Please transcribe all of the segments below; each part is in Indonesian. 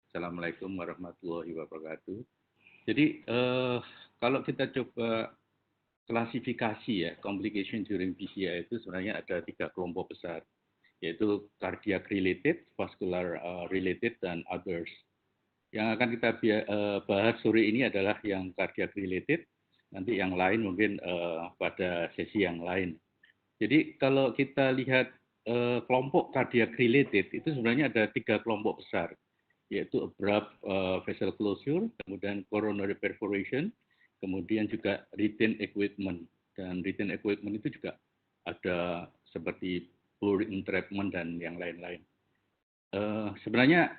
Assalamualaikum warahmatullahi wabarakatuh. Jadi kalau kita coba klasifikasi ya, complication during PCI itu sebenarnya ada 3 kelompok besar, yaitu cardiac related, vascular related, dan others. Yang akan kita bahas sore ini adalah yang cardiac related, nanti yang lain mungkin pada sesi yang lain. Jadi kalau kita lihat kelompok cardiac related itu sebenarnya ada 3 kelompok besar, yaitu abrupt vessel closure, kemudian coronary perforation, kemudian juga retain equipment. Dan retain equipment itu juga ada seperti bore entrapment dan yang lain-lain. Sebenarnya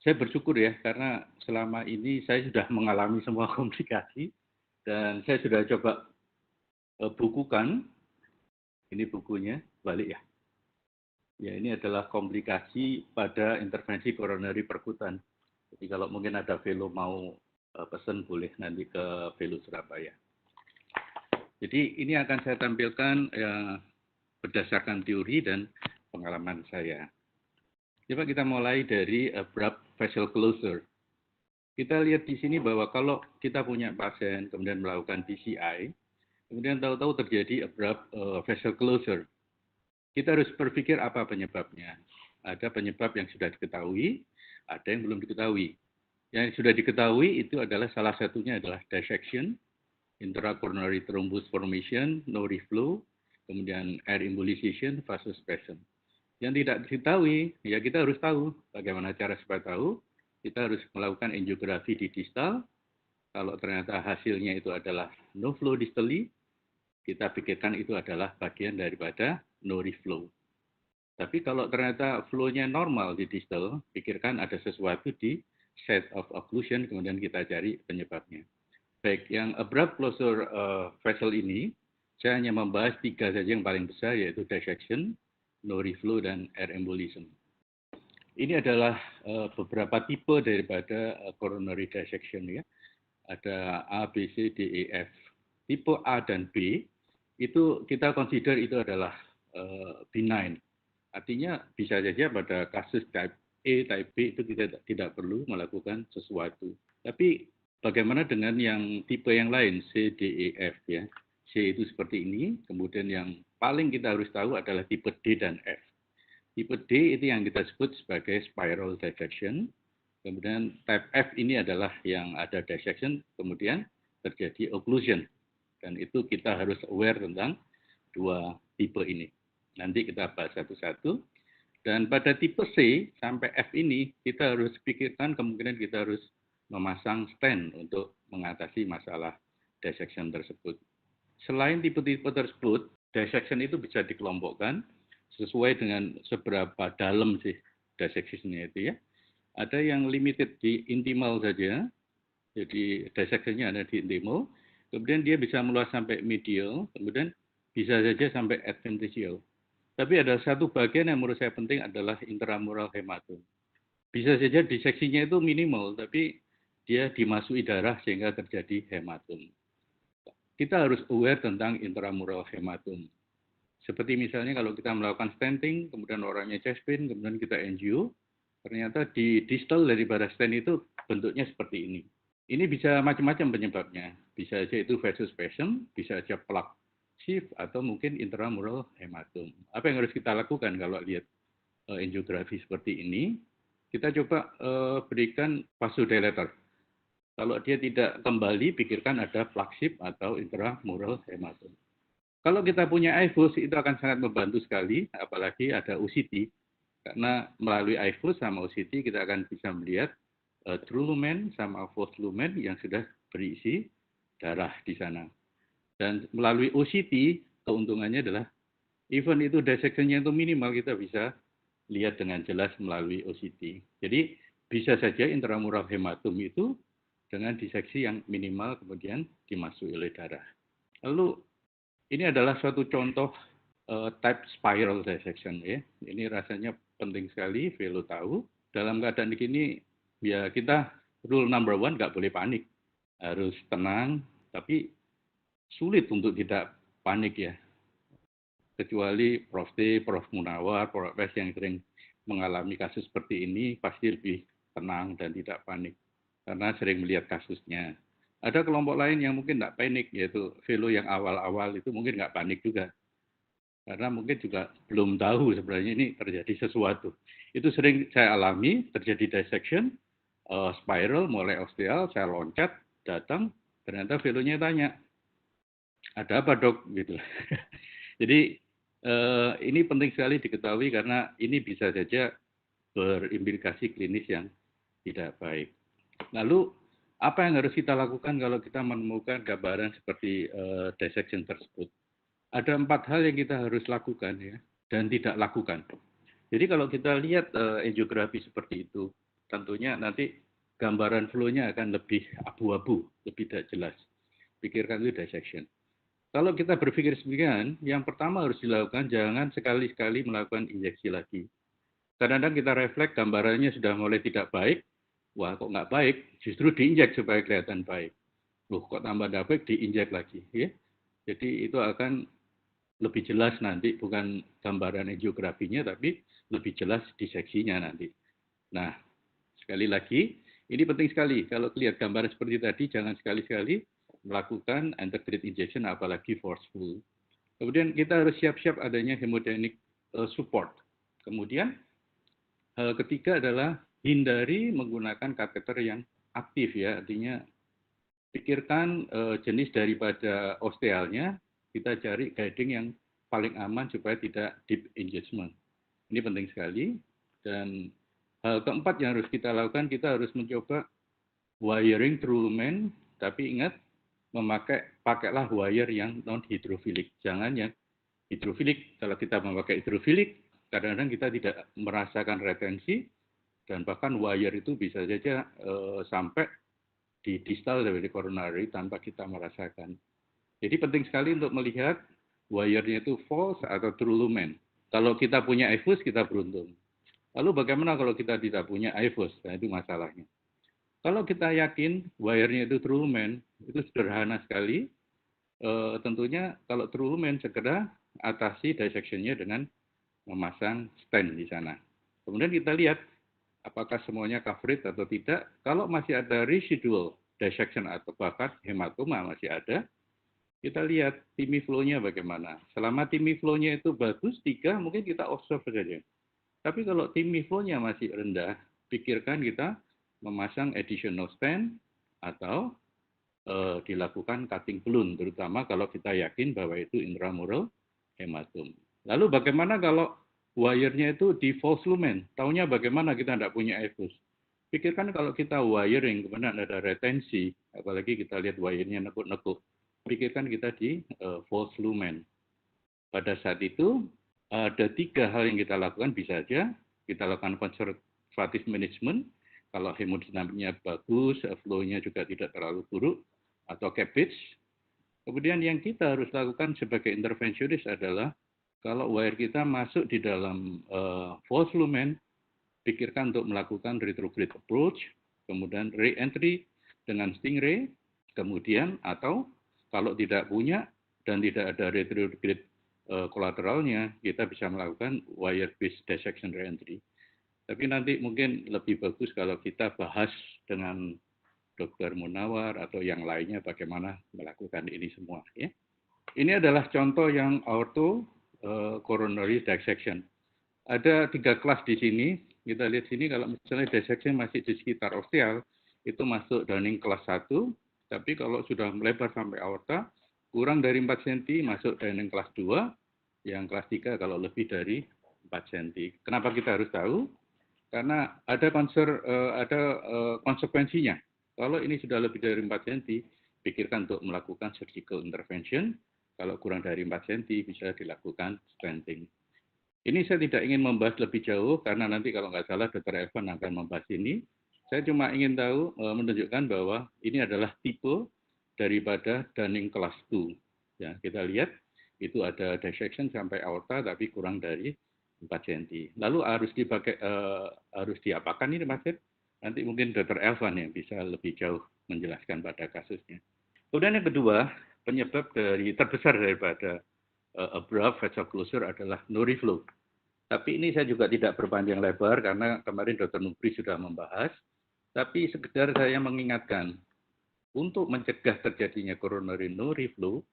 saya bersyukur ya, karena selama ini saya sudah mengalami semua komplikasi, dan saya sudah coba bukukan. Ini bukunya, balik ya. Ya, ini adalah komplikasi pada intervensi koronari perkutan. Jadi kalau mungkin ada velo mau pesan, boleh nanti ke Velo Surabaya. Jadi ini akan saya tampilkan ya, berdasarkan teori dan pengalaman saya. Coba kita mulai dari abrupt vessel closure. Kita lihat di sini bahwa kalau kita punya pasien kemudian melakukan PCI, kemudian tahu-tahu terjadi abrupt vessel closure, kita harus berpikir apa penyebabnya. Ada penyebab yang sudah diketahui, ada yang belum diketahui. Yang sudah diketahui itu adalah salah satunya adalah dissection, intracoronary thrombus formation, no reflow, kemudian air embolization, vasospasm. Yang tidak diketahui, ya kita harus tahu bagaimana cara supaya tahu. Kita harus melakukan angiografi di distal. Kalau ternyata hasilnya itu adalah no flow distally, kita pikirkan itu adalah bagian daripada no reflow. Tapi kalau ternyata flow-nya normal di distal, pikirkan ada sesuatu di set of occlusion, kemudian kita cari penyebabnya. Baik, yang abrupt closure vessel ini, saya hanya membahas 3 saja yang paling besar, yaitu dissection, no reflow, dan air embolism. Ini adalah beberapa tipe daripada coronary dissection ya. Ada A, B, C, D, E, F. Tipe A dan B itu kita consider itu adalah benign. Artinya bisa saja pada kasus type A, type B itu kita tidak perlu melakukan sesuatu. Tapi bagaimana dengan yang tipe yang lain, C, D, E, F ya. C itu seperti ini, kemudian yang paling kita harus tahu adalah tipe D dan F. Tipe D itu yang kita sebut sebagai spiral dissection. Kemudian type F ini adalah yang ada dissection, kemudian terjadi occlusion. Dan itu kita harus aware tentang 2 tipe ini. Nanti kita bahas satu-satu. Dan pada tipe C sampai F ini, kita harus pikirkan kemungkinan kita harus memasang stent untuk mengatasi masalah dissection tersebut. Selain tipe-tipe tersebut, dissection itu bisa dikelompokkan sesuai dengan seberapa dalam sih dissection-nya itu ya. Ada yang limited di intimal saja, jadi dissection-nya ada di intimal, kemudian dia bisa meluas sampai medial, kemudian bisa saja sampai adventitial. Tapi ada satu bagian yang menurut saya penting adalah intramural hematom. Bisa saja diseksinya itu minimal, tapi dia dimasuki darah sehingga terjadi hematom. Kita harus aware tentang intramural hematom. Seperti misalnya kalau kita melakukan stenting, kemudian orangnya chest pain, kemudian kita angio, ternyata di distal daripada stent itu bentuknya seperti ini. Ini bisa macam-macam penyebabnya. Bisa saja itu vasospasm, bisa saja plaque shift, atau mungkin intramural hematom. Apa yang harus kita lakukan kalau lihat angiografi seperti ini? Kita coba berikan vasodilator. Kalau dia tidak kembali, pikirkan ada plaque shift atau intramural hematom. Kalau kita punya iFuse itu akan sangat membantu sekali, apalagi ada OCT. Karena melalui iFuse sama OCT kita akan bisa melihat true lumen sama false lumen yang sudah berisi darah di sana. Dan melalui OCT keuntungannya adalah even itu dissection-nya itu minimal, kita bisa lihat dengan jelas melalui OCT. Jadi bisa saja intramural hematom itu dengan diseksi yang minimal kemudian dimasuki oleh darah. Lalu ini adalah suatu contoh type spiral dissection ya. Ini rasanya penting sekali, Velo tahu. Dalam keadaan begini, ya kita rule number 1 nggak boleh panik. Harus tenang, tapi sulit untuk tidak panik ya. Kecuali Prof. D, Prof. Munawar, Prof. S yang sering mengalami kasus seperti ini, pasti lebih tenang dan tidak panik karena sering melihat kasusnya. Ada kelompok lain yang mungkin tidak panik, yaitu fellow yang awal-awal itu mungkin nggak panik juga. Karena mungkin juga belum tahu sebenarnya ini terjadi sesuatu. Itu sering saya alami, terjadi dissection, spiral, mulai osteal, saya loncat, datang, ternyata fellow-nya tanya, ada apa dok? Gitu. Jadi ini penting sekali diketahui karena ini bisa saja berimplikasi klinis yang tidak baik. Lalu apa yang harus kita lakukan kalau kita menemukan gambaran seperti dissection tersebut? Ada 4 hal yang kita harus lakukan ya dan tidak lakukan. Jadi kalau kita lihat angiografi seperti itu, tentunya nanti gambaran flow-nya akan lebih abu-abu, lebih tidak jelas. Pikirkan itu dissection. Kalau kita berpikir sebagian, yang pertama harus dilakukan, jangan sekali-sekali melakukan injeksi lagi. Kadang-kadang kita refleks gambarannya sudah mulai tidak baik, wah kok nggak baik, justru diinjek supaya kelihatan baik. Loh kok tambah tidak baik, diinjek lagi. Ya? Jadi itu akan lebih jelas nanti, bukan gambaran angiografinya, tapi lebih jelas diseksinya nanti. Nah, sekali lagi, ini penting sekali. Kalau lihat gambaran seperti tadi, jangan sekali-sekali melakukan antergrade injection, apalagi forceful. Kemudian kita harus siap-siap adanya hemodynamic support. Kemudian hal ketiga adalah hindari menggunakan kateter yang aktif ya, artinya pikirkan jenis daripada ostealnya, kita cari guiding yang paling aman supaya tidak deep engagement. Ini penting sekali. Dan hal keempat yang harus kita lakukan, kita harus mencoba wiring through lumen, tapi ingat pakailah wire yang non hidrofilik, jangan yang hidrofilik. Kalau kita memakai hidrofilik, kadang-kadang kita tidak merasakan retensi dan bahkan wire itu bisa saja sampai di distal dari coronary tanpa kita merasakan. Jadi penting sekali untuk melihat wire-nya itu false atau true lumen. Kalau kita punya EFUS, kita beruntung. Lalu bagaimana kalau kita tidak punya EFUS? Nah, itu masalahnya. Kalau kita yakin wire-nya itu true lumen, itu sederhana sekali. Tentunya kalau true lumen segera atasi dissection-nya dengan memasang stent di sana. Kemudian kita lihat apakah semuanya covered atau tidak. Kalau masih ada residual dissection atau bahkan hematoma masih ada, kita lihat TIMI flow-nya bagaimana. Selama TIMI flow-nya itu bagus, 3, mungkin kita observe saja. Tapi kalau TIMI flow-nya masih rendah, pikirkan kita memasang additional stent atau dilakukan cutting balloon, terutama kalau kita yakin bahwa itu intramural hematom. Lalu bagaimana kalau wire-nya itu di false lumen? Taunya bagaimana kita tidak punya EFUS? Pikirkan kalau kita wiring, kemudian ada retensi, apalagi kita lihat wire-nya nekuk-nekuk. Pikirkan kita di false lumen. Pada saat itu, ada 3 hal yang kita lakukan, bisa saja kita lakukan conservative management, kalau hemodinamiknya bagus, flow-nya juga tidak terlalu buruk, atau cabbage. Kemudian yang kita harus lakukan sebagai intervensionis adalah, kalau wire kita masuk di dalam false lumen, pikirkan untuk melakukan retrograde approach, kemudian re-entry dengan stingray, kemudian atau kalau tidak punya dan tidak ada retrograde kolateralnya, kita bisa melakukan wire-based dissection re-entry. Tapi nanti mungkin lebih bagus kalau kita bahas dengan Dr. Munawar atau yang lainnya bagaimana melakukan ini semua. Ya. Ini adalah contoh yang aorto coronary dissection. Ada 3 kelas di sini. Kita lihat sini kalau misalnya dissection masih di sekitar osteal, itu masuk Dunning kelas 1. Tapi kalau sudah melebar sampai aorta, kurang dari 4 cm masuk Dunning kelas 2. Yang kelas 3 kalau lebih dari 4 cm. Kenapa kita harus tahu? Karena ada konsekuensinya. Kalau ini sudah lebih dari 4 cm, pikirkan untuk melakukan surgical intervention. Kalau kurang dari 4 cm, bisa dilakukan stenting. Ini saya tidak ingin membahas lebih jauh, karena nanti kalau nggak salah Dr. Evan akan membahas ini. Saya cuma ingin tahu, menunjukkan bahwa ini adalah tipe daripada Dunning kelas 2. Ya, kita lihat, itu ada dissection sampai aorta, tapi kurang dari 4 cm. Lalu harus diapakan ini Mas Ed? Nanti mungkin Dr. Elvan yang bisa lebih jauh menjelaskan pada kasusnya. Kemudian yang kedua, penyebab terbesar daripada abrupt vessel closure adalah no reflow. Tapi ini saya juga tidak berpanjang lebar karena kemarin Dr. Nubri sudah membahas. Tapi sekedar saya mengingatkan, untuk mencegah terjadinya coronary no reflow,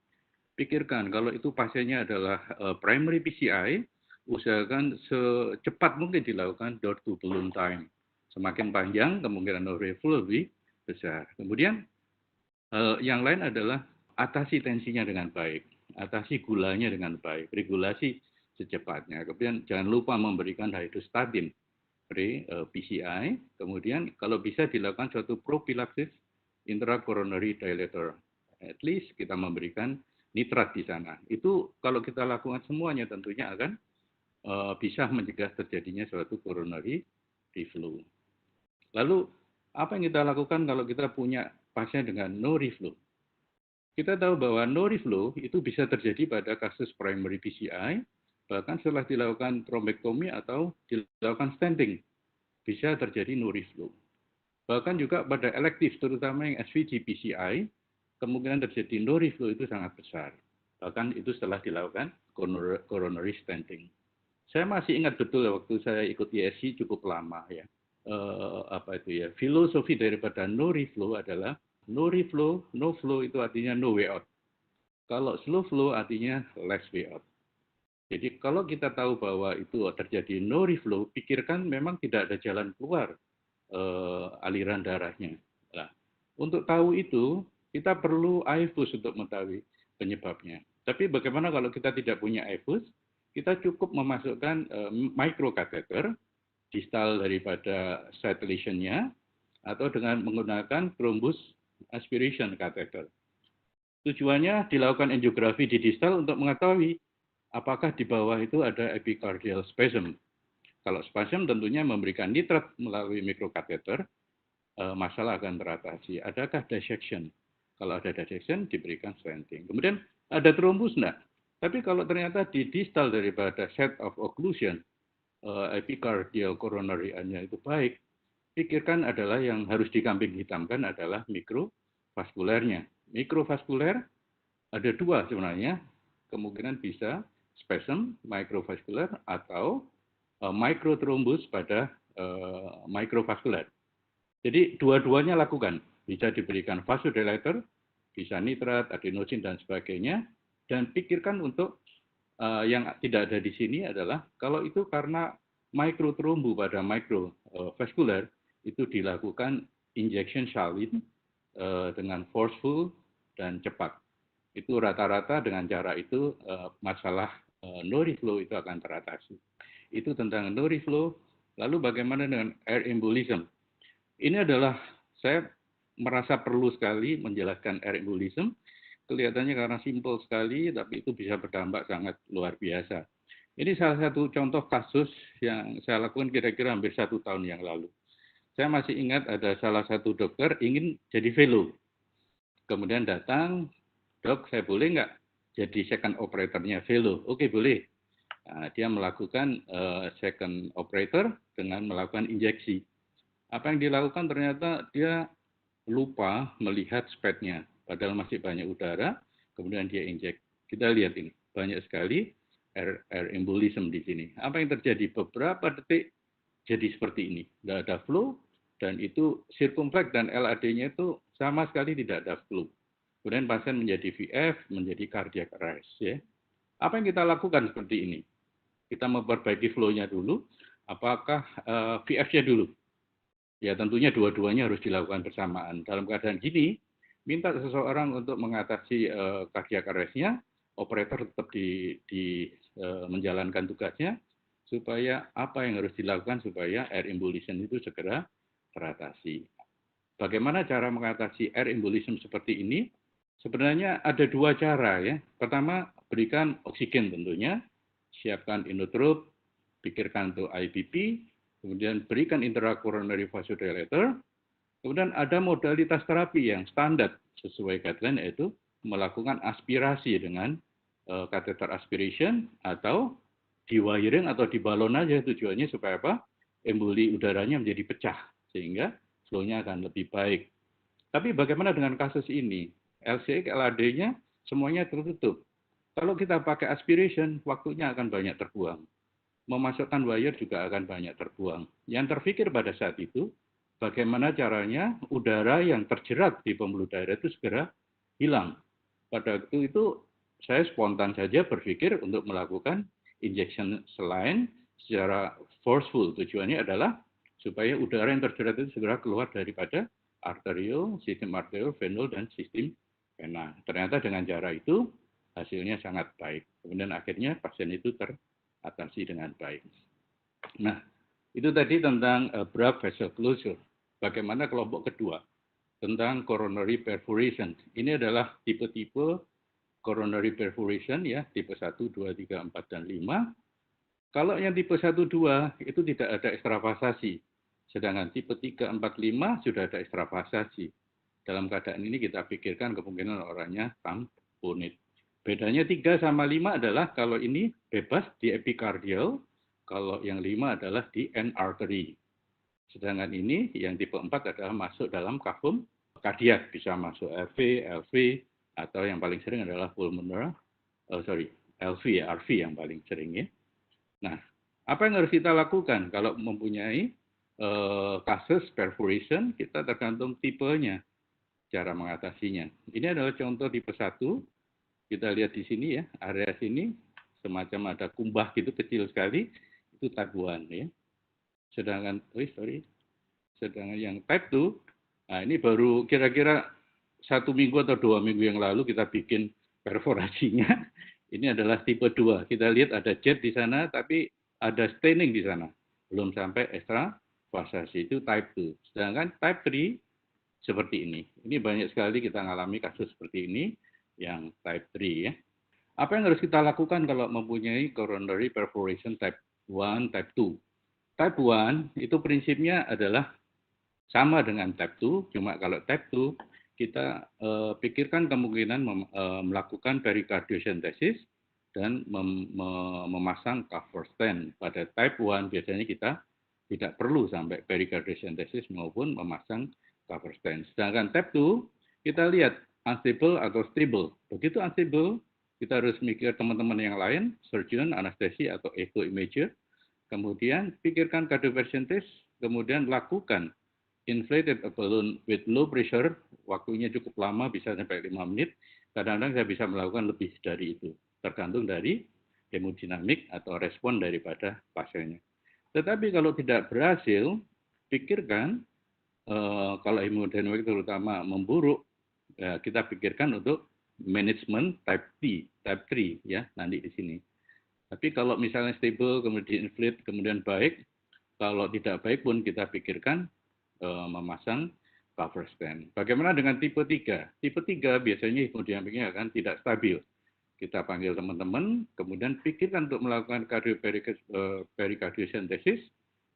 pikirkan kalau itu pasiennya adalah primary PCI, usahakan secepat mungkin dilakukan door to balloon time. Semakin panjang, kemungkinan no reflow lebih besar. Kemudian yang lain adalah atasi tensinya dengan baik, atasi gulanya dengan baik, regulasi secepatnya. Kemudian jangan lupa memberikan hydrostatin pre-PCI. Kemudian kalau bisa dilakukan suatu propilaksis intracoronary dilator. At least kita memberikan nitrat di sana. Itu kalau kita lakukan semuanya tentunya akan bisa mencegah terjadinya suatu coronary reflow. Lalu apa yang kita lakukan kalau kita punya pasien dengan no reflow? Kita tahu bahwa no reflow itu bisa terjadi pada kasus primary PCI, bahkan setelah dilakukan trombektomi atau dilakukan stenting, bisa terjadi no reflow. Bahkan juga pada elektif, terutama yang SVG PCI, kemungkinan terjadi no reflow itu sangat besar. Bahkan itu setelah dilakukan coronary stenting. Saya masih ingat betul waktu saya ikut ISC cukup lama ya. Filosofi daripada no reflow adalah no reflow, no flow itu artinya no way out. Kalau slow flow artinya less way out. Jadi kalau kita tahu bahwa itu terjadi no reflow, pikirkan memang tidak ada jalan keluar aliran darahnya. Nah, untuk tahu itu, kita perlu IFUS untuk mengetahui penyebabnya. Tapi bagaimana kalau kita tidak punya IFUS? Kita cukup memasukkan microcatheter distal daripada side lesion-nya atau dengan menggunakan thrombus aspiration catheter. Tujuannya dilakukan angiografi di distal untuk mengetahui apakah di bawah itu ada epicardial spasm. Kalau spasm tentunya memberikan nitrat melalui microcatheter, masalah akan teratasi. Adakah dissection? Kalau ada dissection, diberikan stenting. Kemudian ada trombus enggak? Tapi kalau ternyata di distal daripada set of occlusion, epicardial coronary-nya itu baik, pikirkan adalah yang harus dikambing hitamkan adalah mikrovaskulernya. Mikrovaskuler ada dua sebenarnya, kemungkinan bisa spasm microvascular atau microthrombus pada microvascular. Jadi dua-duanya lakukan. Bisa diberikan vasodilator, bisa nitrat, adenosin, dan sebagainya. Dan pikirkan untuk yang tidak ada di sini adalah kalau itu karena microthrombu pada microvascular, itu dilakukan injection saline dengan forceful dan cepat. Itu rata-rata dengan cara itu masalah no reflow itu akan teratasi. Itu tentang no reflow. Lalu bagaimana dengan air embolism? Ini adalah saya merasa perlu sekali menjelaskan air embolism. Kelihatannya karena simpel sekali, tapi itu bisa berdampak sangat luar biasa. Ini salah satu contoh kasus yang saya lakukan kira-kira hampir 1 tahun yang lalu. Saya masih ingat ada salah satu dokter ingin jadi fellow. Kemudian datang, dok saya boleh nggak jadi second operatornya fellow? Oke boleh. Nah, dia melakukan second operator dengan melakukan injeksi. Apa yang dilakukan ternyata dia lupa melihat spetnya, padahal masih banyak udara, kemudian dia injek. Kita lihat ini, banyak sekali air embolism di sini. Apa yang terjadi? Beberapa detik jadi seperti ini, tidak ada flow, dan itu circumflex dan LAD-nya itu sama sekali tidak ada flow. Kemudian pasien menjadi VF, menjadi cardiac arrest. Ya. Apa yang kita lakukan seperti ini? Kita memperbaiki flow-nya dulu, apakah VF-nya dulu? Ya tentunya dua-duanya harus dilakukan bersamaan. Dalam keadaan gini, minta seseorang untuk mengatasi cardiac arrest-nya, operator tetap menjalankan tugasnya, supaya apa yang harus dilakukan supaya air embolism itu segera teratasi. Bagaimana cara mengatasi air embolism seperti ini? Sebenarnya ada dua cara ya. Pertama, berikan oksigen tentunya, siapkan inotrop, pikirkan untuk IPP, kemudian berikan intracoronary vasodilator, kemudian ada modalitas terapi yang standar sesuai guideline yaitu melakukan aspirasi dengan catheter aspiration atau di-wiring atau di balon aja tujuannya supaya apa? Emboli udaranya menjadi pecah sehingga flow-nya akan lebih baik. Tapi bagaimana dengan kasus ini? LCX, LAD-nya semuanya tertutup. Kalau kita pakai aspiration, waktunya akan banyak terbuang. Memasukkan wire juga akan banyak terbuang. Yang terpikir pada saat itu, bagaimana caranya udara yang terjerat di pembuluh darah itu segera hilang. Pada waktu itu saya spontan saja berpikir untuk melakukan injection saline secara forceful. Tujuannya adalah supaya udara yang terjerat itu segera keluar daripada sistem arterial, venul, dan sistem vena. Ternyata dengan cara itu hasilnya sangat baik. Kemudian akhirnya pasien itu teratasi dengan baik. Nah, itu tadi tentang blood vessel closure. Bagaimana kelompok kedua? Tentang coronary perforation. Ini adalah tipe-tipe coronary perforation ya, tipe 1, 2, 3, 4, dan 5. Kalau yang tipe 1, 2 itu tidak ada ekstravasasi. Sedangkan tipe 3, 4, 5 sudah ada ekstravasasi. Dalam keadaan ini kita pikirkan kemungkinan orangnya tamponade. Bedanya 3 sama 5 adalah kalau ini bebas di epicardial, kalau yang 5 adalah di end artery. Sedangkan ini yang tipe 4 adalah masuk dalam kafum kardiak, bisa masuk RV, LV, atau yang paling sering adalah pulmonar, LV ya, RV yang paling sering ya. Nah, apa yang harus kita lakukan kalau mempunyai kasus perforation? Kita tergantung tipenya, cara mengatasinya. Ini adalah contoh tipe 1. Kita lihat di sini ya, area sini semacam ada kumbah gitu kecil sekali, itu type 1 ya. Sedangkan yang type 2, nah ini baru kira-kira 1 minggu atau 2 minggu yang lalu kita bikin perforasinya. Ini adalah tipe 2. Kita lihat ada jet di sana, tapi ada staining di sana. Belum sampai ekstravasasi, itu type 2. Sedangkan type 3 seperti ini. Ini banyak sekali kita mengalami kasus seperti ini, yang type 3 ya. Apa yang harus kita lakukan kalau mempunyai coronary perforation type 1, type 2? Type 1 itu prinsipnya adalah sama dengan type 2, cuma kalau type 2 kita pikirkan kemungkinan melakukan pericardiocentesis dan memasang cover stent. Pada type 1 biasanya kita tidak perlu sampai pericardiocentesis maupun memasang cover stent. Sedangkan type 2 kita lihat unstable atau stable. Begitu unstable, kita harus mikir teman-teman yang lain, surgeon, anestesi, atau echo imager. Kemudian pikirkan cardioversiontis, kemudian lakukan inflated balloon with low pressure, waktunya cukup lama, bisa sampai 5 menit. Kadang-kadang saya bisa melakukan lebih dari itu, tergantung dari hemodinamik atau respon daripada pasiennya. Tetapi kalau tidak berhasil, pikirkan kalau hemodinamik terutama memburuk, ya, kita pikirkan untuk manajemen type 3 ya, nanti di sini. Tapi kalau misalnya stable, kemudian inflate, kemudian baik, kalau tidak baik pun kita pikirkan memasang cover stent. Bagaimana dengan tipe 3? Tipe 3 biasanya hemodinamiknya akan tidak stabil. Kita panggil teman-teman, kemudian pikirkan untuk melakukan pericardiocentesis,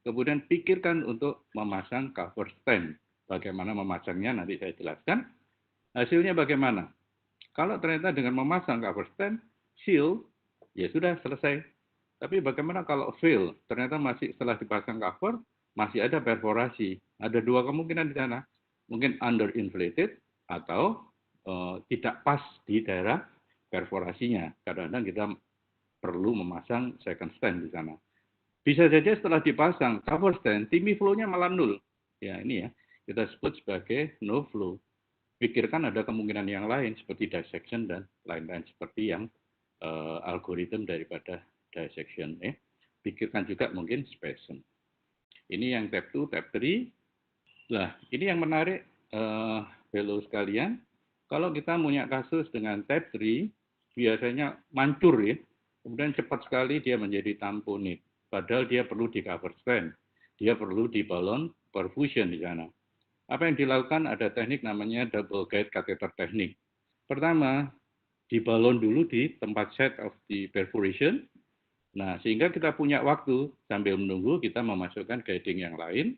kemudian pikirkan untuk memasang cover stent. Bagaimana memasangnya nanti saya jelaskan. Hasilnya bagaimana? Kalau ternyata dengan memasang cover stent, seal, ya sudah selesai. Tapi bagaimana kalau fail? Ternyata masih setelah dipasang cover, masih ada perforasi. Ada 2 kemungkinan di sana. Mungkin underinflated atau tidak pas di daerah perforasinya. Kadang-kadang kita perlu memasang second stent di sana. Bisa saja setelah dipasang cover stent, TIMI flow-nya malah nol. Ya ini ya, kita sebut sebagai no flow. Pikirkan ada kemungkinan yang lain seperti dissection dan lain-lain seperti yang algoritma daripada dissection. Pikirkan juga mungkin spasm. Ini yang type 2, type 3. Nah, ini yang menarik, fellow sekalian. Kalau kita punya kasus dengan type 3, biasanya mancur ya. Kemudian cepat sekali dia menjadi tamponade. Padahal dia perlu di cover stent. Dia perlu di balloon perfusion di sana. Apa yang dilakukan? Ada teknik namanya double guide catheter technique. Pertama, dibalon dulu di tempat site of the perforation. Nah, sehingga kita punya waktu sambil menunggu kita memasukkan guiding yang lain.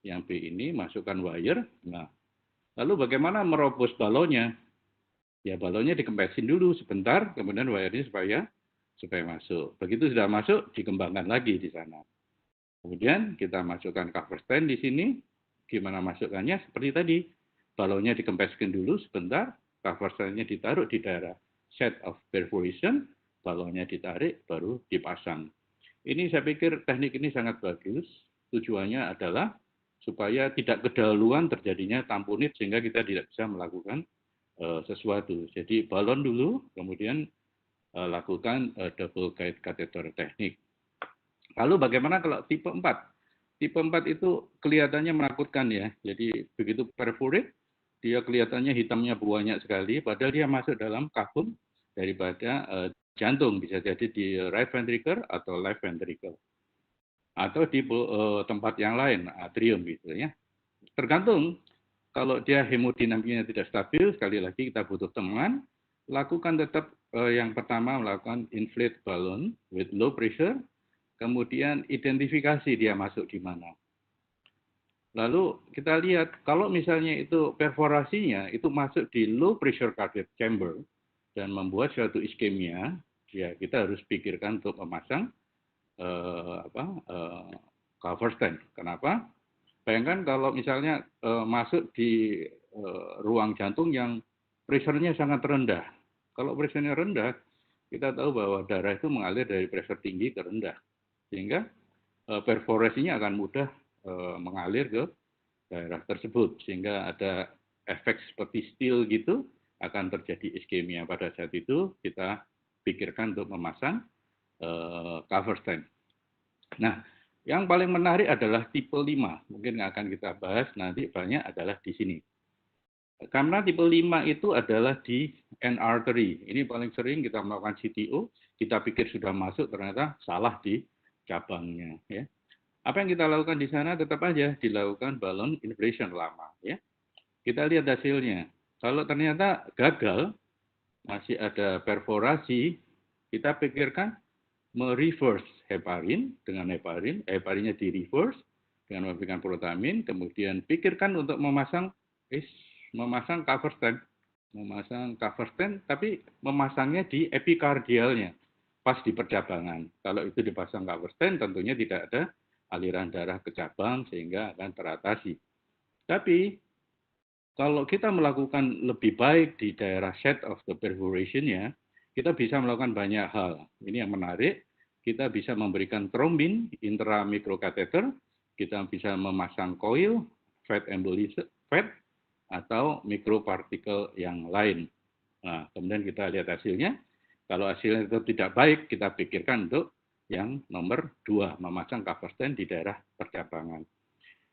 Yang B ini masukkan wire. Nah, lalu bagaimana merobos balonnya? Ya, balonnya dikempesin dulu sebentar, kemudian wire-nya supaya masuk. Begitu sudah masuk, dikembangkan lagi di sana. Kemudian kita masukkan cover stent di sini. Gimana masukkannya? Seperti tadi, balonnya dikempeskan dulu sebentar, cover stand-nya ditaruh di daerah site of perforation, balonnya ditarik, baru dipasang. Ini saya pikir teknik ini sangat bagus. Tujuannya adalah supaya tidak kedahuluan terjadinya tampunit sehingga kita tidak bisa melakukan sesuatu. Jadi balon dulu, kemudian lakukan double guide catheter teknik. Lalu bagaimana kalau tipe 4? Tipe 4 itu kelihatannya menakutkan ya. Jadi begitu perforate, dia kelihatannya hitamnya banyak sekali, padahal dia masuk dalam kafum daripada jantung. Bisa jadi di right ventricle atau left ventricle. Atau di tempat yang lain, atrium gitu ya. Tergantung. Kalau dia hemodinamiknya tidak stabil, sekali lagi kita butuh teman, lakukan tetap yang pertama melakukan inflate balloon with low pressure, kemudian identifikasi dia masuk di mana. Lalu kita lihat, kalau misalnya itu perforasinya itu masuk di low pressure cardiac chamber dan membuat suatu iskemia, ya kita harus pikirkan untuk memasang cover stent. Kenapa? Bayangkan kalau misalnya masuk di ruang jantung yang pressure-nya sangat rendah. Kalau pressure-nya rendah, kita tahu bahwa darah itu mengalir dari pressure tinggi ke rendah. Sehingga perforasinya akan mudah mengalir ke daerah tersebut. Sehingga ada efek seperti steel gitu, akan terjadi iskemia. Pada saat itu kita pikirkan untuk memasang cover stent. Nah, yang paling menarik adalah tipe 5. Mungkin akan kita bahas nanti banyak adalah di sini. Karena tipe 5 itu adalah di end artery. Ini paling sering kita melakukan CTO, kita pikir sudah masuk, ternyata salah di cabangnya. Ya. Apa yang kita lakukan di sana tetap aja dilakukan balloon inflation lama. Ya. Kita lihat hasilnya. Kalau ternyata gagal, masih ada perforasi, kita pikirkan mereverse heparin dengan heparinnya di reverse dengan memberikan protamin, kemudian pikirkan untuk memasang cover stent, tapi memasangnya di epikardialnya, pas di percabangan. Kalau itu dipasang cover stent, tentunya tidak ada aliran darah ke cabang sehingga akan teratasi. Tapi kalau kita melakukan lebih baik di daerah set of the perforation-nya, kita bisa melakukan banyak hal. Ini yang menarik. Kita bisa memberikan trombin intramikrokateter, kita bisa memasang coil, fat embolus, atau mikropartikel yang lain. Nah, kemudian kita lihat hasilnya. Kalau hasilnya itu tidak baik, kita pikirkan untuk yang nomor 2, memasang cover stent di daerah percabangan.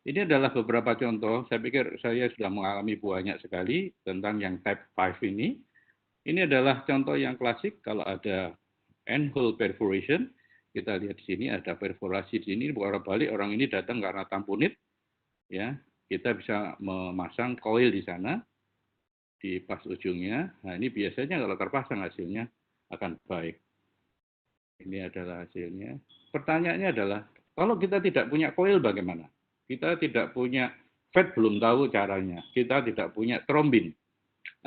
Ini adalah beberapa contoh. Saya pikir saya sudah mengalami banyak sekali tentang yang type 5 ini. Ini adalah contoh yang klasik kalau ada end-hole perforation. Kita lihat di sini ada perforasi di sini. Bolak-balik orang ini datang karena tampunit. Ya, kita bisa memasang coil di sana di pas ujungnya. Nah, ini biasanya kalau terpasang hasilnya akan baik. Ini adalah hasilnya. Pertanyaannya adalah, kalau kita tidak punya coil bagaimana? Kita tidak punya fat, belum tahu caranya. Kita tidak punya trombin.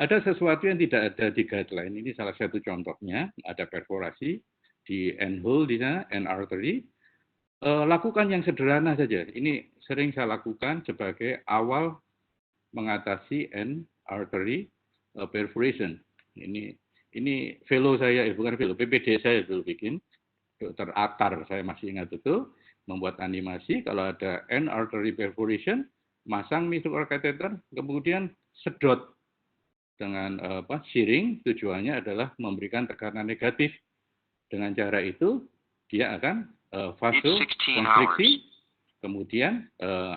Ada sesuatu yang tidak ada di guideline. Ini salah satu contohnya. Ada perforasi di end hole di sana, end artery. Lakukan yang sederhana saja. Ini sering saya lakukan sebagai awal mengatasi end artery perforation. Ini fellow saya, bukan fellow, PPD saya dulu bikin. Dr. Atar, saya masih ingat itu, membuat animasi kalau ada end artery perforation, masang mikrokateter, kemudian sedot dengan shearing. Tujuannya adalah memberikan tekanan negatif. Dengan cara itu dia akan vasokonstriksi, kemudian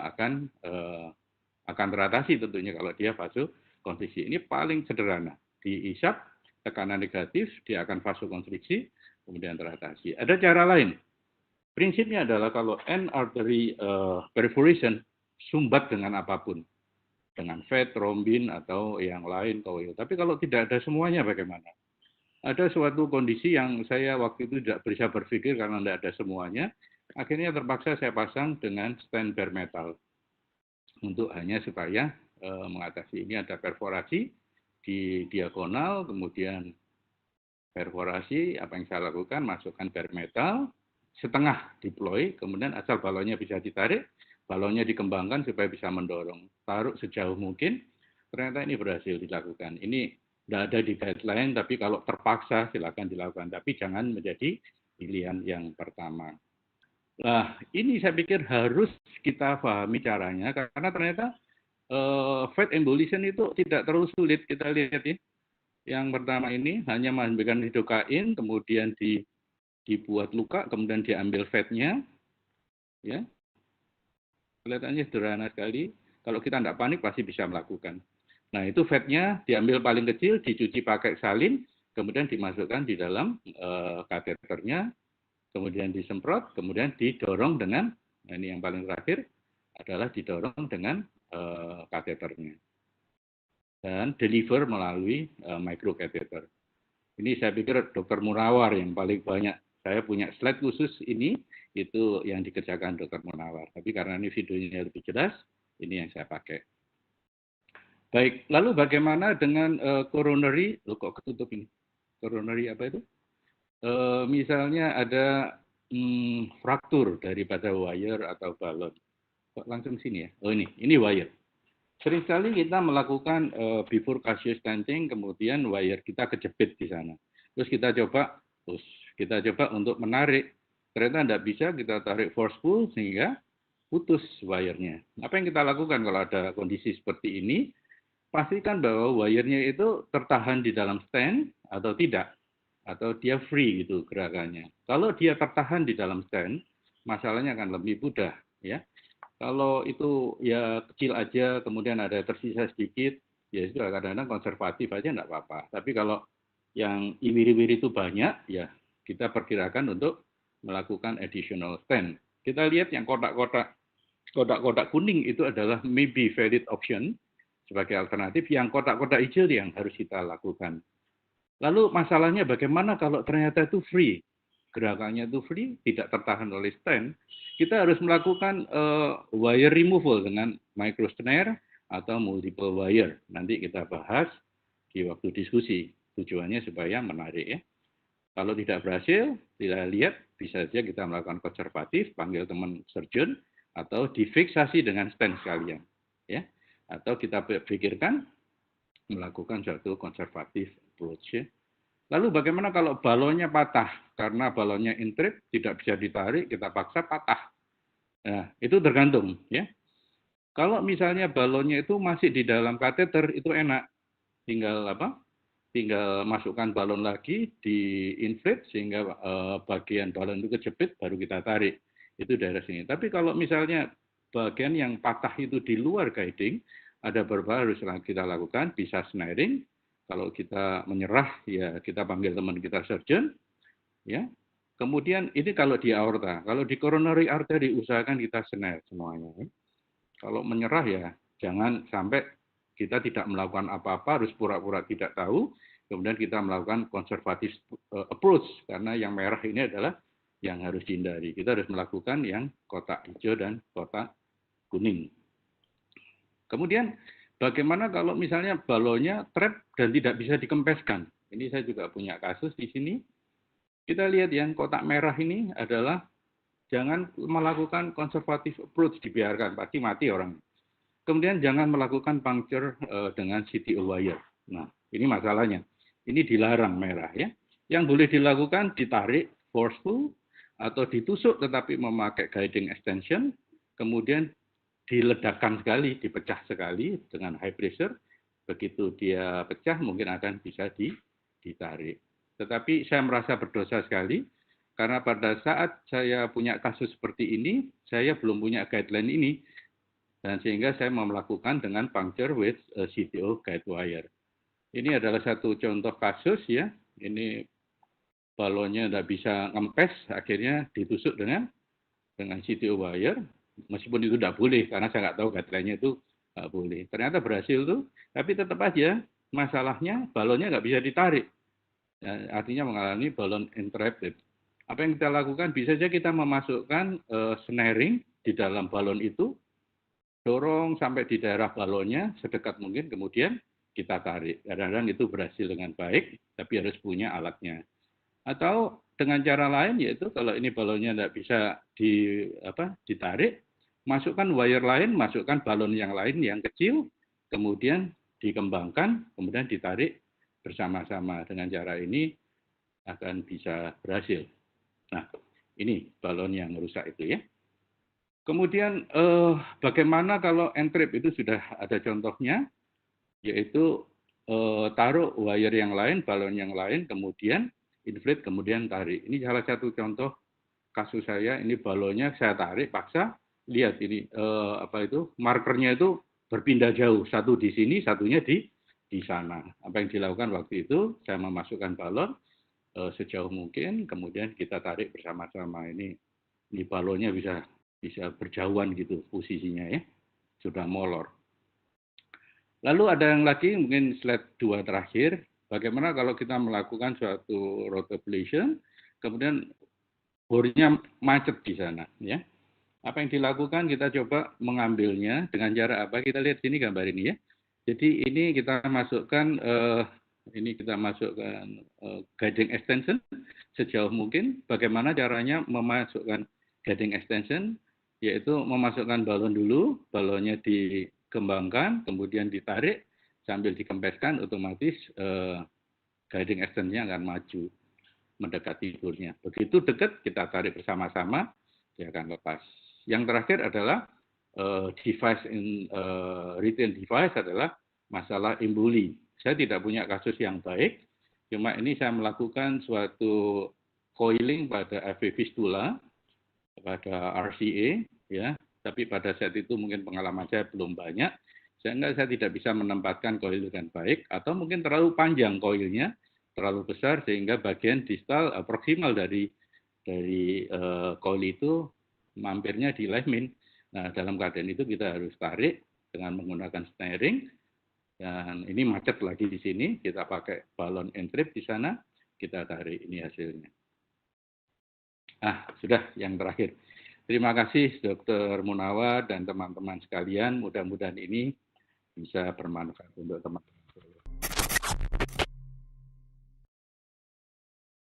akan teratasi tentunya kalau dia vasokonstriksi. Ini paling sederhana. Diisap tekanan negatif, dia akan vasokonstriksi, kemudian teratasi. Ada cara lain. Prinsipnya adalah kalau end artery perforation, sumbat dengan apapun. Dengan fat, trombin, atau yang lain, coil. Tapi kalau tidak ada semuanya bagaimana? Ada suatu kondisi yang saya waktu itu tidak bisa berpikir karena tidak ada semuanya. Akhirnya terpaksa saya pasang dengan stent bare metal. Untuk hanya supaya mengatasi ini ada perforasi di diagonal, kemudian perforasi, apa yang saya lakukan, masukkan bare metal, setengah deploy, kemudian asal balonnya bisa ditarik, balonnya dikembangkan supaya bisa mendorong. Taruh sejauh mungkin, ternyata ini berhasil dilakukan. Ini tidak ada di guideline, tapi kalau terpaksa silakan dilakukan. Tapi jangan menjadi pilihan yang pertama. Nah, ini saya pikir harus kita pahami caranya, karena ternyata fat embolism itu tidak terlalu sulit. Kita lihat ya. Yang pertama ini hanya memberikan lidocain, kemudian dibuat luka, kemudian diambil fatnya, ya. Kelihatannya sederhana sekali. Kalau kita tidak panik pasti bisa melakukan. Nah, itu fatnya diambil paling kecil, dicuci pakai salin, kemudian dimasukkan di dalam kateternya, kemudian disemprot, kemudian didorong dengan, nah ini yang paling terakhir, adalah didorong dengan kateternya. Dan deliver melalui microcatheter. Ini saya pikir Dr. Munawar yang paling banyak. Saya punya slide khusus ini, itu yang dikerjakan Dr. Munawar. Tapi karena ini videonya lebih jelas, ini yang saya pakai. Baik, lalu bagaimana dengan coronary? Loh, kok ketutup ini? Coronary apa itu? Misalnya ada fraktur daripada wire atau balon. Kok langsung sini ya? Oh ini wire. Seringkali kita melakukan bifurcation stenting, kemudian wire kita kejepit di sana. Terus kita coba untuk menarik. Ternyata tidak bisa, kita tarik forceful sehingga putus wire-nya. Apa yang kita lakukan kalau ada kondisi seperti ini? Pastikan bahwa wire-nya itu tertahan di dalam stand atau tidak. Atau dia free gitu gerakannya. Kalau dia tertahan di dalam stand, masalahnya akan lebih mudah. Ya. Kalau itu ya kecil aja, kemudian ada tersisa sedikit, ya itu kadang-kadang konservatif aja enggak apa-apa. Tapi kalau yang iwiri-wiri itu banyak, ya kita perkirakan untuk melakukan additional stand. Kita lihat yang kotak-kotak kuning itu adalah maybe valid option sebagai alternatif. Yang kotak-kotak hijau yang harus kita lakukan. Lalu masalahnya bagaimana kalau ternyata itu free? Gerakannya itu free, tidak tertahan oleh stand, kita harus melakukan wire removal dengan micro snare atau multiple wire. Nanti kita bahas di waktu diskusi. Tujuannya supaya menarik ya. Kalau tidak berhasil, tidak lihat, bisa saja kita melakukan konservatif, panggil teman surgeon, atau difiksasi dengan stand sekalian. Ya. Atau kita pikirkan melakukan suatu konservatif approach ya. Lalu bagaimana kalau balonnya patah? Karena balonnya intrip, tidak bisa ditarik, kita paksa patah. Nah, itu tergantung. Ya. Kalau misalnya balonnya itu masih di dalam kateter, itu enak. Tinggal Tinggal masukkan balon lagi, di-inflate, sehingga bagian balon itu kejepit, baru kita tarik. Itu daerah sini. Tapi kalau misalnya bagian yang patah itu di luar guiding, ada beberapa harus kita lakukan, bisa snaring. Kalau kita menyerah, ya kita panggil teman kita surgeon. Ya. Kemudian ini kalau di aorta, kalau di coronary artery usahakan kita snare semuanya. Kalau menyerah ya jangan sampai kita tidak melakukan apa-apa, harus pura-pura tidak tahu, kemudian kita melakukan konservatif approach, karena yang merah ini adalah yang harus dihindari. Kita harus melakukan yang kotak hijau dan kotak kuning. Kemudian bagaimana kalau misalnya balonnya trap dan tidak bisa dikempeskan? Ini saya juga punya kasus di sini. Kita lihat yang kotak merah ini adalah jangan melakukan konservatif approach, dibiarkan, pasti mati orang. Kemudian jangan melakukan puncture dengan CTO wire. Nah, ini masalahnya. Ini dilarang merah ya. Yang boleh dilakukan ditarik forceful atau ditusuk tetapi memakai guiding extension, kemudian diledakkan sekali, dipecah sekali dengan high pressure. Begitu dia pecah mungkin akan bisa ditarik. Tetapi saya merasa berdosa sekali karena pada saat saya punya kasus seperti ini, saya belum punya guideline ini. Dan sehingga saya mau melakukan dengan puncture with CTO guide wire. Ini adalah satu contoh kasus ya. Ini balonnya tidak bisa ngempes, akhirnya ditusuk dengan CTO wire. Meskipun itu tidak boleh, karena saya nggak tahu guideline-nya itu nggak boleh. Ternyata berhasil tuh, tapi tetap aja masalahnya balonnya nggak bisa ditarik. Ya, artinya mengalami balon interrupted. Apa yang kita lakukan? Bisa saja kita memasukkan snaring di dalam balon itu, dorong sampai di daerah balonnya sedekat mungkin, kemudian kita tarik. Kadang-kadang itu berhasil dengan baik, tapi harus punya alatnya. Atau dengan cara lain, yaitu kalau ini balonnya tidak bisa ditarik, masukkan wire lain, masukkan balon yang lain yang kecil, kemudian dikembangkan, kemudian ditarik bersama-sama. Dengan cara ini akan bisa berhasil. Nah, Ini balon yang rusak itu ya. Kemudian bagaimana kalau entrip itu sudah ada contohnya, yaitu taruh wire yang lain, balon yang lain, kemudian inflate, kemudian tarik. Ini salah satu contoh kasus saya. Ini balonnya saya tarik, paksa, lihat ini markernya itu berpindah jauh, satu di sini, satunya di sana. Apa yang dilakukan waktu itu, saya memasukkan balon sejauh mungkin, kemudian kita tarik bersama-sama. Ini balonnya bisa berjauhan gitu posisinya ya, sudah molor. Lalu ada yang lagi, mungkin slide 2 terakhir, bagaimana kalau kita melakukan suatu rotor ablation, kemudian bornya macet di sana ya. Apa yang dilakukan, kita coba mengambilnya dengan cara apa? Kita lihat sini gambar ini ya. Jadi ini kita masukkan guiding extension sejauh mungkin. Bagaimana caranya memasukkan guiding extension? Yaitu memasukkan balon dulu, balonnya dikembangkan, kemudian ditarik, sambil dikempeskan, otomatis guiding extension-nya akan maju mendekati bornya. Begitu dekat, kita tarik bersama-sama, dia akan lepas. Yang terakhir adalah device retail device adalah masalah emboli. Saya tidak punya kasus yang baik, cuma ini saya melakukan suatu coiling pada FV fistula, pada RCA, ya. Tapi pada saat itu mungkin pengalaman saya belum banyak, sehingga saya tidak bisa menempatkan coil dengan baik, atau mungkin terlalu panjang coilnya, terlalu besar sehingga bagian distal proksimal dari coil itu mampirnya di lamin. Nah, dalam keadaan itu kita harus tarik dengan menggunakan steering, dan ini macet lagi di sini, kita pakai balon entrip di sana, kita tarik, ini hasilnya. Sudah yang terakhir. Terima kasih Dr. Munawar dan teman-teman sekalian, mudah-mudahan ini bisa bermanfaat untuk teman-teman.